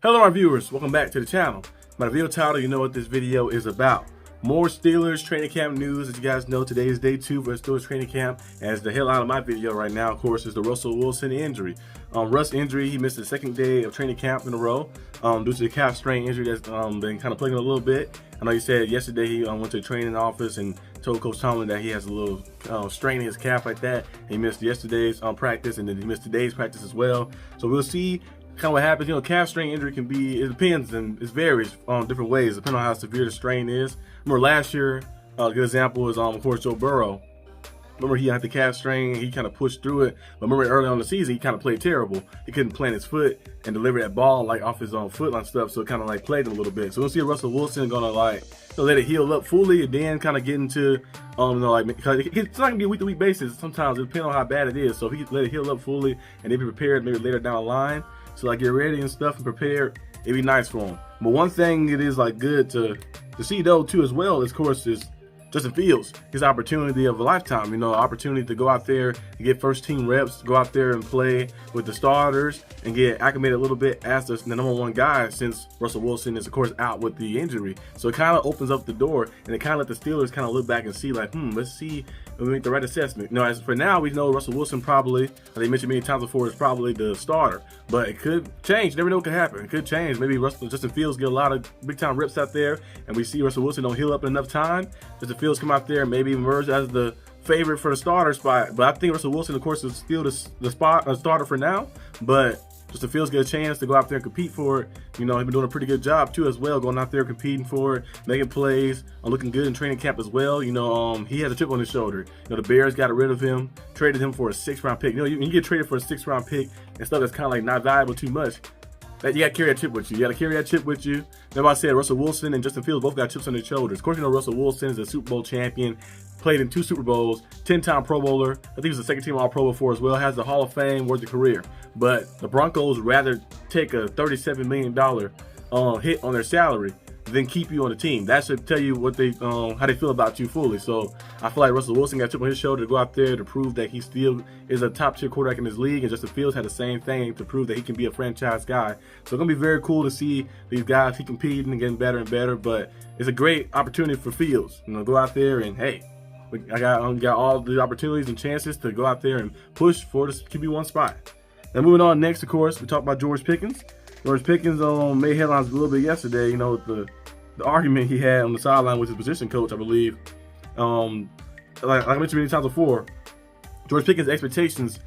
Hello my viewers, welcome back to the channel. My video title, you know what this video is about. More Steelers training camp news. As you guys know, today is day 2 for Steelers training camp. As the headline of my video right now, of course, is the Russell Wilson injury. Russ injury, he missed the second day of training camp in a row due to the calf strain injury that's been kind of plaguing a little bit. I know he said yesterday he went to the training office and told Coach Tomlin that he has a little strain in his calf like that. He missed yesterday's practice, and then he missed today's practice as well. So we'll see kind of what happens. You know, calf strain injury can be, it depends and it varies different ways depending on how severe the strain is. Remember last year, a good example is of course Joe Burrow. Remember he had the calf strain, he kind of pushed through it, but remember early on in the season he kind of played terrible. He couldn't plant his foot and deliver that ball like off his own foot and stuff, so it kind of like plagued him a little bit. So we'll see if Russell Wilson gonna like let it heal up fully and then kind of get into because it's not gonna be a week to week basis. Sometimes it depends on how bad it is. So if he let it heal up fully and they be prepared maybe later down the line, so like get ready and stuff and prepared, it'd be nice for him. But one thing it is like good to see though too as well, of course, is Justin Fields, his opportunity of a lifetime, you know, opportunity to go out there and get first team reps, go out there and play with the starters and get acclimated a little bit as the number one guy, since Russell Wilson is of course out with the injury. So it kind of opens up the door and it kind of let the Steelers kind of look back and see like, let's see if we make the right assessment. You know, as for now, we know Russell Wilson probably, as they mentioned many times before, is probably the starter, but it could change. You never know what could happen. It could change. Maybe Justin Fields get a lot of big time reps out there and we see Russell Wilson don't heal up in enough time. Justin Fields come out there and maybe emerge as the favorite for the starter spot. But I think Russell Wilson, of course, is still the starter for now. But Justin Fields get a chance to go out there and compete for it. You know, he's been doing a pretty good job too as well, going out there competing for it, making plays, looking good in training camp as well. You know, he has a chip on his shoulder. You know, the Bears got rid of him, traded him for a 6th round pick. You know, you get traded for a 6th round pick and stuff that's kind of like not valuable too much. That you got to carry that chip with you. You got to carry that chip with you. Remember I said Russell Wilson and Justin Fields both got chips on their shoulders. Of course, you know Russell Wilson is a Super Bowl champion, played in 2 Super Bowls, 10-time Pro Bowler. I think he was a second team All-Pro before as well. Has the Hall of Fame worthy career. But the Broncos rather take a $37 million hit on their salary than keep you on the team. That should tell you what they how they feel about you fully. So I feel like Russell Wilson got a chip on his shoulder to go out there to prove that he still is a top tier quarterback in his league, and Justin Fields had the same thing to prove that he can be a franchise guy. So it's gonna be very cool to see these guys keep competing and getting better and better. But it's a great opportunity for Fields. You know, go out there and hey, I got all the opportunities and chances to go out there and push for this QB1 spot. Now moving on next, of course, we talk about George Pickens. George Pickens made headlines a little bit yesterday, you know, with the argument he had on the sideline with his position coach, I believe. Like I mentioned many times before, George Pickens' expectations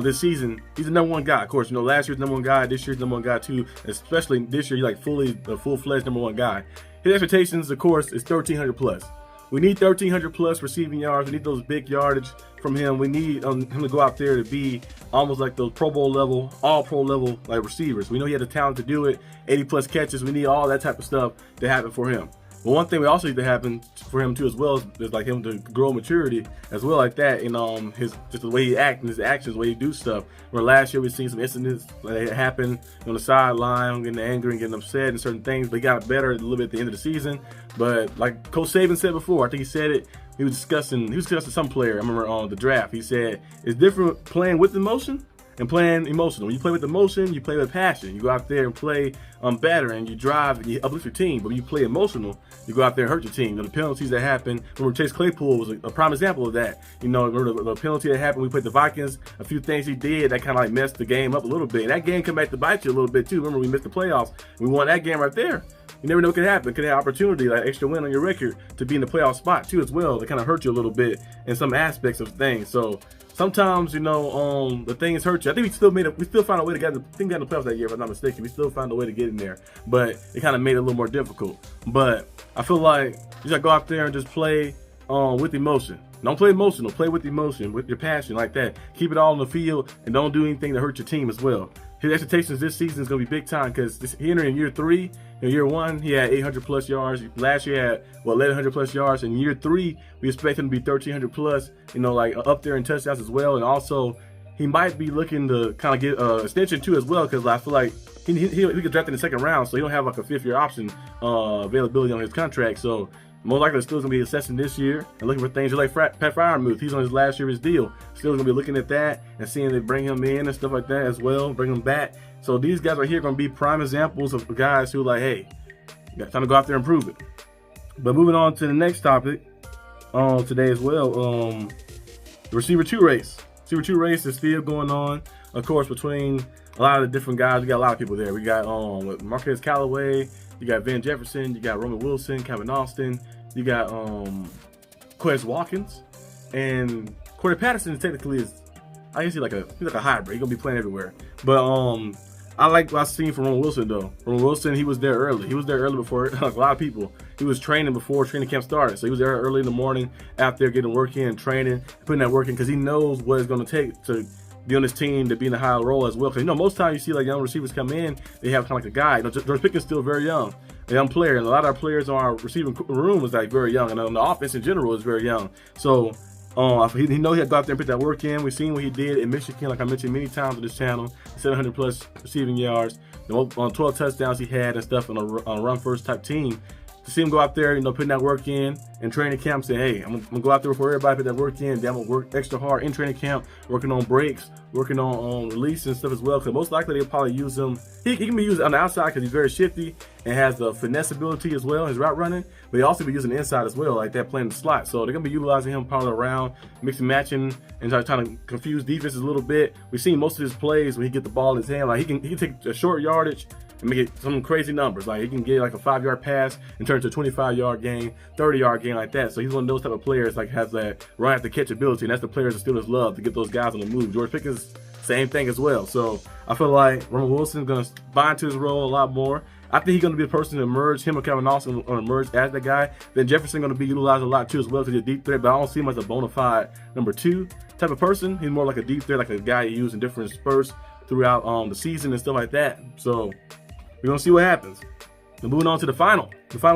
this season, he's the number 1 guy. Of course, you know, last year's number 1 guy, this year's number 1 guy too, especially this year, he's like the full-fledged number 1 guy. His expectations, of course, is 1,300 plus. We need 1,300 plus receiving yards. We need those big yardage from him. We need him to go out there to be almost like those Pro Bowl level, all pro level like receivers. We know he had the talent to do it, 80 plus catches. We need all that type of stuff to happen for him. But one thing we also need to happen for him too as well is like him to grow maturity as well, like that in his just the way he acts and his actions, the way he do stuff. Where last year we seen some incidents that happened on the sideline, getting angry and getting upset and certain things, but he got better a little bit at the end of the season. But like Coach Saban said before, I think he said it, he was discussing some player, I remember on the draft, he said it's different playing with emotion and playing emotional. When you play with emotion, you play with passion. You go out there and play better and you drive and you uplift your team. But when you play emotional, you go out there and hurt your team. The penalties that happened, remember Chase Claypool was a prime example of that. You know, remember the penalty that happened, we played the Vikings, a few things he did that kind of like messed the game up a little bit. And that game come back to bite you a little bit too. Remember we missed the playoffs. We won that game right there. You never know what could happen. Could have opportunity, like extra win on your record to be in the playoff spot too as well. To kind of hurt you a little bit in some aspects of things. So sometimes, you know, the things hurt you. I think we still found a way to get in the playoffs that year, if I'm not mistaken. We still found a way to get in there, but it kind of made it a little more difficult. But I feel like you gotta go out there and just play with emotion. Don't play emotional. Play with emotion, with your passion, like that. Keep it all on the field and don't do anything to hurt your team as well. His expectations this season is going to be big time because he entered in year 3. In year 1, he had 800 plus yards. Last year, he had 1,100 plus yards. In year 3, we expect him to be 1,300 plus. You know, like up there in touchdowns as well. And also, he might be looking to kind of get extension too as well because I feel like he could draft in the 2nd round, so he don't have like a 5th year option availability on his contract. So Most likely, the Steelers gonna be assessing this year and looking for things just like Pat Freiermuth. He's on his last year of his deal. Steelers gonna be looking at that and seeing if they bring him in and stuff like that as well, bring him back. So these guys right here are gonna be prime examples of guys who like, hey, you got time to go out there and prove it. But moving on to the next topic today as well, the receiver 2 race. Receiver 2 race is still going on, of course, between a lot of the different guys. We got a lot of people there. We got Marquez Callaway, you got Van Jefferson, you got Roman Wilson, Kevin Austin, you got Quez Watkins, and Corey Patterson technically is, I guess he's like a hybrid. He's gonna be playing everywhere. But I like what I've seen from Roman Wilson though. Roman Wilson, he was there early. He was there early before like a lot of people. He was training before training camp started. So he was there early in the morning, out there getting work in, training, putting that work in, because he knows what it's gonna take to be on this team, to be in a high role as well. Because most times you see like young receivers come in, they have kind of like a guy. George Pickens still very young, a young player, and a lot of our players on our receiving room is like very young, and on the offense in general is very young. So he know he had to go out there and put that work in. We've seen what he did in Michigan, like I mentioned many times on this channel. 700 plus receiving yards, on 12 touchdowns he had and stuff on a run first type team. To see him go out there, putting that work in training camp, saying, hey, I'm gonna go out there before everybody, put that work in. Then I'm gonna work extra hard in training camp, working on breaks, working on release and stuff as well. Because most likely they'll probably use him. He can be used on the outside because he's very shifty and has the finesse ability as well, his route running. But he also be using the inside as well, like that, playing the slot. So they're gonna be utilizing him probably around, mixing, matching, and trying to confuse defenses a little bit. We've seen most of his plays when he get the ball in his hand, like he can take a short yardage and make it some crazy numbers. Like he can get like a 5-yard pass and turn it to a 25-yard gain, 30-yard gain like that. So he's one of those type of players, like has that run after catch ability, and that's the players the Steelers love, to get those guys on the move. George Pickens, same thing as well. So I feel like Roman Wilson's gonna buy into his role a lot more. I think he's gonna be the person to emerge. Him or Kevin Austin will emerge as the guy. Then Jefferson gonna be utilized a lot too as well, because he's a deep threat. But I don't see him as a bona fide number 2 type of person. He's more like a deep threat, like a guy you use in different spurts throughout the season and stuff like that. So we're gonna see what happens. And moving on to the final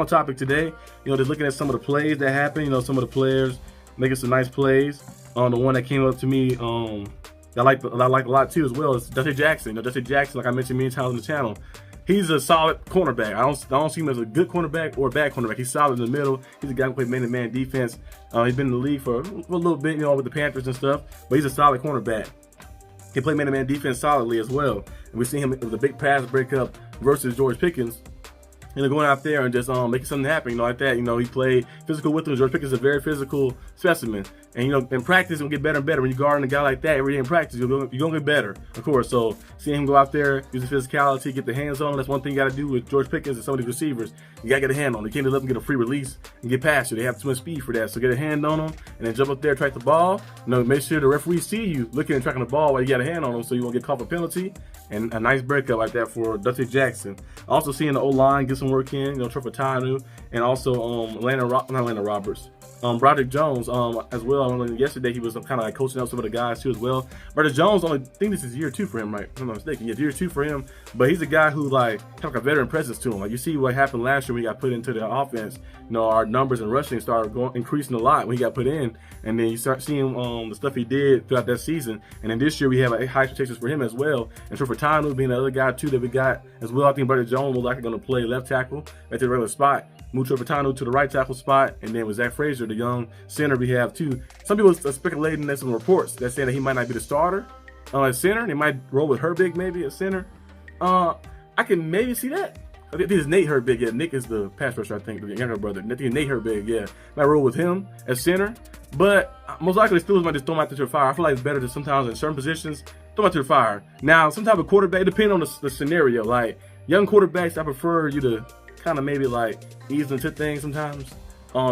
topic today, just looking at some of the plays that happened. Some of the players making some nice plays. The one that came up to me, that I like a lot too as well, is Dusty Jackson. Dusty Jackson, like I mentioned many times on the channel, he's a solid cornerback. I don't see him as a good cornerback or a bad cornerback. He's solid in the middle. He's a guy who plays man-to-man defense. He's been in the league for a little bit, with the Panthers and stuff, but he's a solid cornerback. He can play man-to-man defense solidly as well. And we see him with a big pass breakup versus George Pickens, going out there and just making something happen, like that. He played physical with him. George Pickens is a very physical specimen, and in practice, he'll get better and better. When you're guarding a guy like that every day in practice, you're gonna get better, of course. So seeing him go out there, use the physicality, get the hands on him, that's one thing you got to do with George Pickens and some of these receivers. You got to get a hand on him. You can't just let them get a free release and get past you. They have too much speed for that. So get a hand on them and then jump up there, track the ball. Make sure the referees see you looking and tracking the ball while you got a hand on them, so you won't get caught for penalty. And a nice breakup like that for Dusty Jackson. Also seeing the O-line get some work in, Trevor Tanu, and also Broderick Jones as well. Yesterday he was kind of like coaching up some of the guys too as well. Broderick Jones, I think this is year 2 for him, right? If I'm not mistaken. Yeah, year 2 for him. But he's a guy who kind of a veteran presence to him. Like you see what happened last year when he got put into the offense. Our numbers in rushing started increasing a lot when he got put in, and then you start seeing the stuff he did throughout that season. And then this year we have high expectations for him as well. And Trevor Tanu being the other guy too that we got as well. I think Broderick Jones was likely going to play left tackle at the regular spot. Move Trevor Tanu to the right tackle spot, and then with Zach Frazier, the young center we have too. Some people are speculating, there's some reports that say that he might not be the starter at center. They might roll with Herbig maybe at center. I can maybe see that. I think it's Nate Herbig. Yeah, Nick is the pass rusher, I think, the younger brother. I think Nate Herbig, yeah. Might roll with him at center. But most likely the Steelers might just throw him out there to the fire. I feel like it's better to sometimes in certain positions, throw him out to the fire. Now, some type of quarterback, depending on the scenario. Like, young quarterbacks, I prefer you to kind of maybe ease into things sometimes,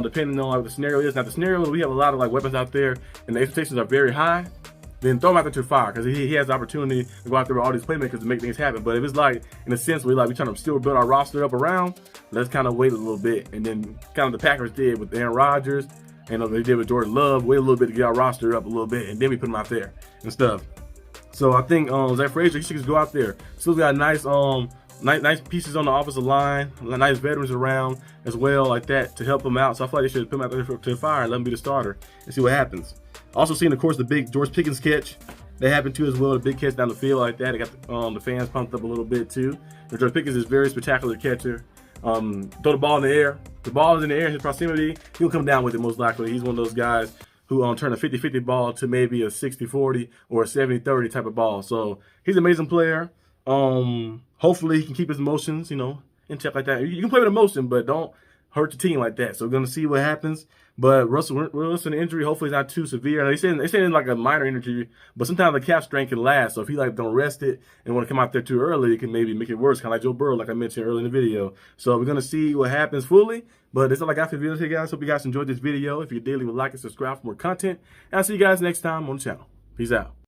depending on what the scenario is. Now, the scenario, we have a lot of weapons out there, and the expectations are very high. Then throw him out there to the fire, because he has the opportunity to go out there with all these playmakers to make things happen. But if it's in a sense where we're trying to still build our roster up around, let's kind of wait a little bit. And then kind of the Packers did with Aaron Rodgers, and they did with Jordan Love, wait a little bit to get our roster up a little bit, and then we put him out there and stuff. So I think Zach Frazier, he should just go out there. Still got nice pieces on the offensive line, nice veterans around as well, like that, to help him out. So I feel like they should put him out there to the fire and let him be the starter and see what happens. Also seeing, of course, the big George Pickens catch that happened too as well, the big catch down the field like that. It got the fans pumped up a little bit too. And George Pickens is a very spectacular catcher. Throw the ball in the air, the ball is in the air in his proximity, he'll come down with it most likely. He's one of those guys who turn a 50-50 ball to maybe a 60-40 or a 70-30 type of ball. So he's an amazing player. Hopefully he can keep his emotions, you know, in check like that. You can play with emotion, but don't hurt the team like that. So we're going to see what happens. But Russell Wilson injury, hopefully it's not too severe. They saying it's like a minor injury, but sometimes the calf strain can last. So if he like don't rest it and want to come out there too early, it can maybe make it worse, kind of like Joe Burrow, like I mentioned earlier in the video. So we're gonna see what happens fully. But that's all I got for the video today, guys. Hope you guys enjoyed this video. If you did, leave a like and subscribe for more content. And I'll see you guys next time on the channel. Peace out.